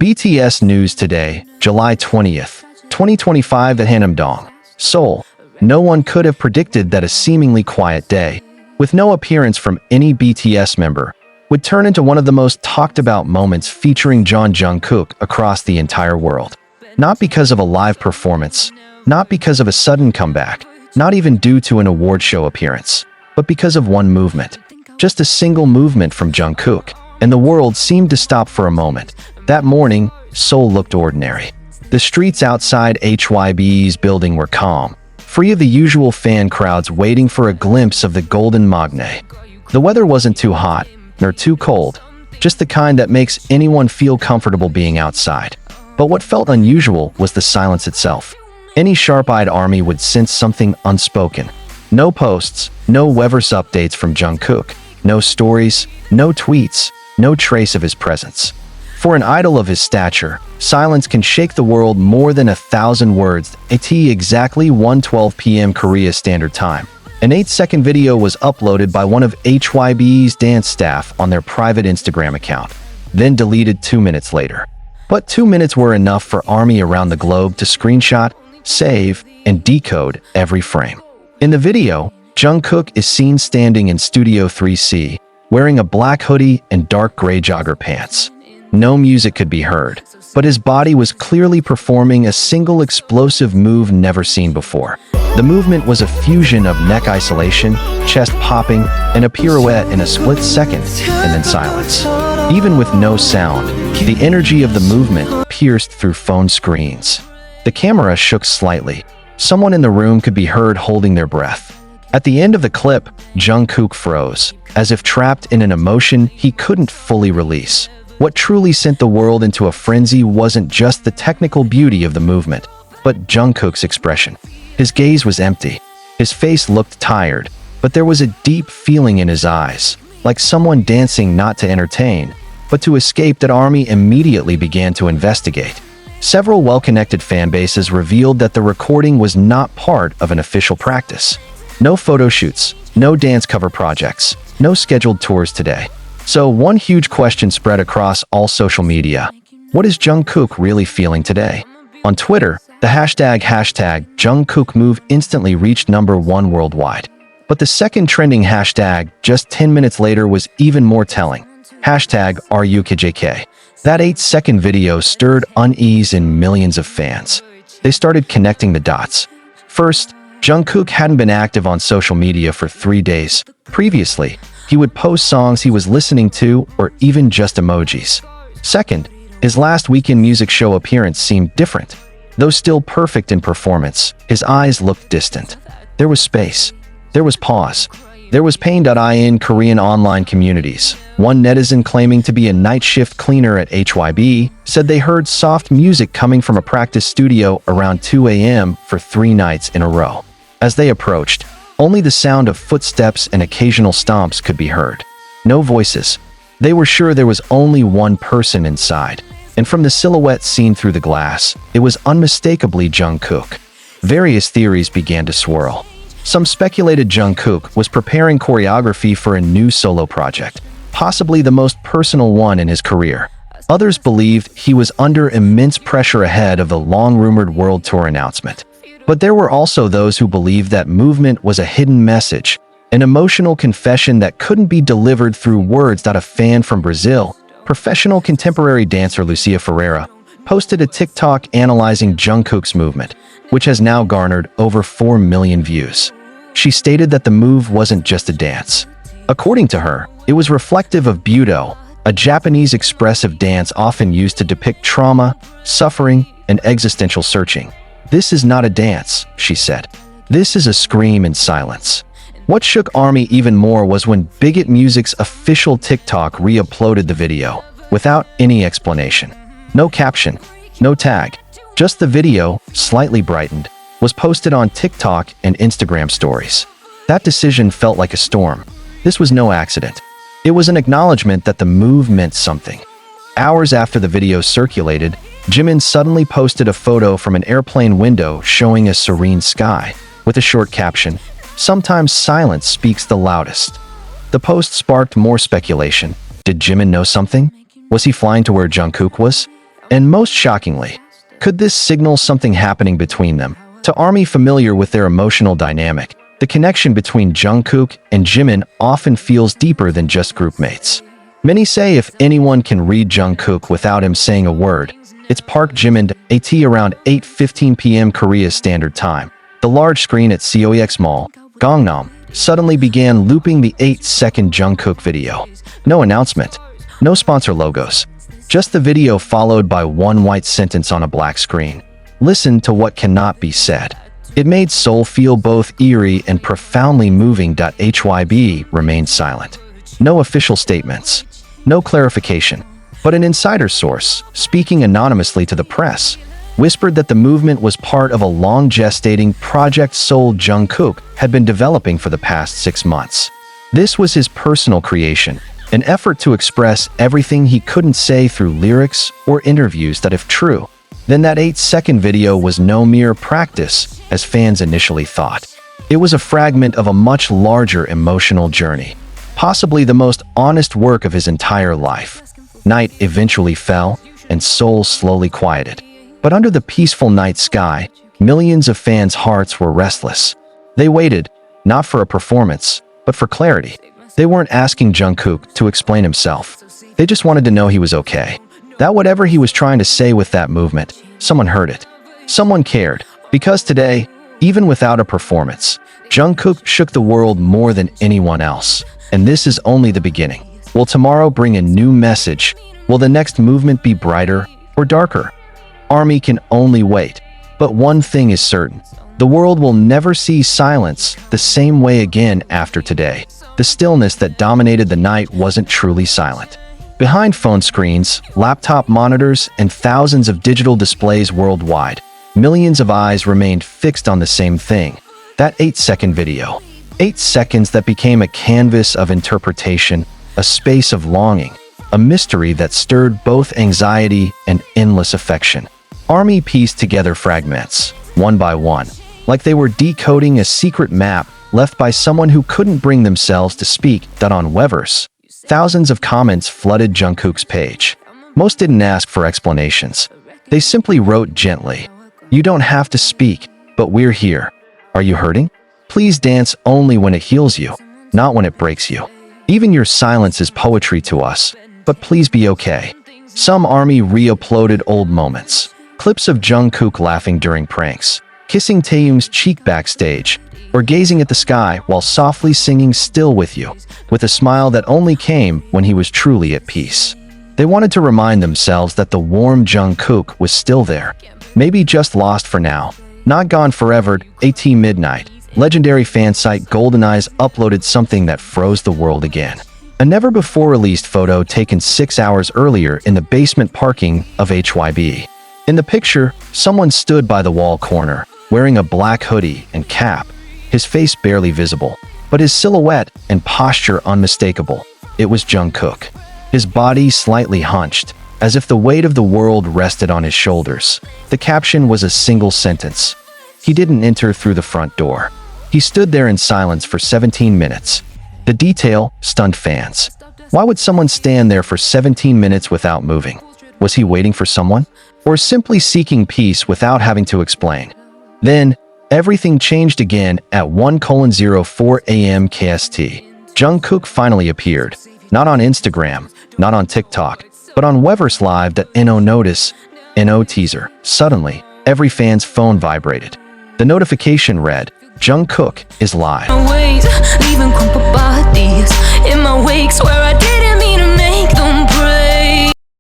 BTS News Today, July 20th, 2025 at Hanamdong, Seoul. No one could have predicted that a seemingly quiet day, with no appearance from any BTS member, would turn into one of the most talked about moments featuring Jungkook across the entire world. Not because of a live performance, not because of a sudden comeback, not even due to an award show appearance, but because of one movement. Just a single movement from Jungkook, and the world seemed to stop for a moment. That morning, Seoul looked ordinary. The streets outside HYBE's building were calm, free of the usual fan crowds waiting for a glimpse of the golden magne. The weather wasn't too hot, nor too cold, just the kind that makes anyone feel comfortable being outside. But what felt unusual was the silence itself. Any sharp-eyed army would sense something unspoken. No posts, no Weverse updates from Jungkook, no stories, no tweets, no trace of his presence. For an idol of his stature, silence can shake the world more than 1,000 words. At exactly 1:12 p.m. Korea Standard Time, an 8-second video was uploaded by one of HYBE's dance staff on their private Instagram account, then deleted 2 minutes later. But 2 minutes were enough for ARMY around the globe to screenshot, save, and decode every frame. In the video, Jungkook is seen standing in Studio 3C, wearing a black hoodie and dark gray jogger pants. No music could be heard, but his body was clearly performing a single explosive move never seen before. The movement was a fusion of neck isolation, chest popping, and a pirouette in a split second, and then silence. Even with no sound, the energy of the movement pierced through phone screens. The camera shook slightly. Someone in the room could be heard holding their breath. At the end of the clip, Jungkook froze, as if trapped in an emotion he couldn't fully release. What truly sent the world into a frenzy wasn't just the technical beauty of the movement, but Jungkook's expression. His gaze was empty. His face looked tired, but there was a deep feeling in his eyes, like someone dancing not to entertain, but to escape. That ARMY immediately began to investigate. Several well-connected fan bases revealed that the recording was not part of an official practice. No photo shoots, no dance cover projects, no scheduled tours today. So one huge question spread across all social media. What is Jungkook really feeling today? On Twitter, the hashtag #JungkookMove instantly reached #1 worldwide. But the second trending hashtag just 10 minutes later was even more telling. #RUKJK. That 8-second video stirred unease in millions of fans. They started connecting the dots. First, Jungkook hadn't been active on social media for 3 days. Previously, he would post songs he was listening to or even just emojis. Second, his last weekend music show appearance seemed different. Though still perfect in performance, his eyes looked distant. There was space. There was pause. There was pain. In Korean online communities, one netizen claiming to be a night shift cleaner at HYBE said they heard soft music coming from a practice studio around 2 a.m. for 3 nights in a row. As they approached, only the sound of footsteps and occasional stomps could be heard. No voices. They were sure there was only one person inside, and from the silhouette seen through the glass, it was unmistakably Jungkook. Various theories began to swirl. Some speculated Jungkook was preparing choreography for a new solo project, possibly the most personal one in his career. Others believed he was under immense pressure ahead of the long-rumored world tour announcement. But there were also those who believed that movement was a hidden message, an emotional confession that couldn't be delivered through words. A fan from Brazil, professional contemporary dancer Lucia Ferreira, posted a TikTok analyzing Jungkook's movement, which has now garnered over 4 million views. She stated that the move wasn't just a dance. According to her, it was reflective of Budo, a Japanese expressive dance often used to depict trauma, suffering, and existential searching. "This is not a dance," she said. "This is a scream in silence." What shook ARMY even more was when Bigot Music's official TikTok re-uploaded the video, without any explanation. No caption, no tag. Just the video, slightly brightened, was posted on TikTok and Instagram stories. That decision felt like a storm. This was no accident. It was an acknowledgement that the move meant something. Hours after the video circulated, Jimin suddenly posted a photo from an airplane window showing a serene sky, with a short caption, "Sometimes silence speaks the loudest." The post sparked more speculation. Did Jimin know something? Was he flying to where Jungkook was? And most shockingly, could this signal something happening between them? To ARMY familiar with their emotional dynamic, the connection between Jungkook and Jimin often feels deeper than just groupmates. Many say if anyone can read Jungkook without him saying a word, it's Park Jimin at around 8:15 p.m. Korea Standard Time. The large screen at COEX Mall, Gangnam, suddenly began looping the 8-second Jungkook video. No announcement, no sponsor logos, just the video followed by one white sentence on a black screen. Listen to what cannot be said. It made Seoul feel both eerie and profoundly moving. HYB remained silent. No official statements, no clarification, but an insider source, speaking anonymously to the press, whispered that the movement was part of a long-gestating project Seoul Jungkook had been developing for the past 6 months. This was his personal creation, an effort to express everything he couldn't say through lyrics or interviews that, if true, then that 8-second video was no mere practice, as fans initially thought. It was a fragment of a much larger emotional journey, possibly the most honest work of his entire life. Night eventually fell, and Seoul slowly quieted. But under the peaceful night sky, millions of fans' hearts were restless. They waited, not for a performance, but for clarity. They weren't asking Jungkook to explain himself. They just wanted to know he was okay. That whatever he was trying to say with that movement, someone heard it. Someone cared. Because today, even without a performance, Jungkook shook the world more than anyone else. And this is only the beginning. Will tomorrow bring a new message? Will the next movement be brighter or darker? ARMY can only wait. But one thing is certain. The world will never see silence the same way again after today. The stillness that dominated the night wasn't truly silent. Behind phone screens, laptop monitors, and thousands of digital displays worldwide, millions of eyes remained fixed on the same thing. That 8-second video. 8 seconds that became a canvas of interpretation, a space of longing, a mystery that stirred both anxiety and endless affection. ARMY pieced together fragments, one by one, like they were decoding a secret map left by someone who couldn't bring themselves to speak. On Weverse, thousands of comments flooded Jungkook's page. Most didn't ask for explanations. They simply wrote gently, "You don't have to speak, but we're here. Are you hurting? Please dance only when it heals you, not when it breaks you. Even your silence is poetry to us, but please be okay." Some ARMY re-uploaded old moments. Clips of Jungkook laughing during pranks, kissing Taeyong's cheek backstage, or gazing at the sky while softly singing "Still With You," with a smile that only came when he was truly at peace. They wanted to remind themselves that the warm Jungkook was still there, maybe just lost for now, not gone forever. At midnight, legendary fan site GoldenEyes uploaded something that froze the world again. A never-before-released photo taken 6 hours earlier in the basement parking of HYB. In the picture, someone stood by the wall corner, wearing a black hoodie and cap, his face barely visible, but his silhouette and posture unmistakable. It was Jungkook. His body slightly hunched, as if the weight of the world rested on his shoulders. The caption was a single sentence. He didn't enter through the front door. He stood there in silence for 17 minutes. The detail stunned fans. Why would someone stand there for 17 minutes without moving? Was he waiting for someone? Or simply seeking peace without having to explain? Then, everything changed again at 1:04 a.m. KST. Jungkook finally appeared. Not on Instagram, not on TikTok, but on Weverse Live. No notice, no teaser. Suddenly, every fan's phone vibrated. The notification read, "Jungkook is live."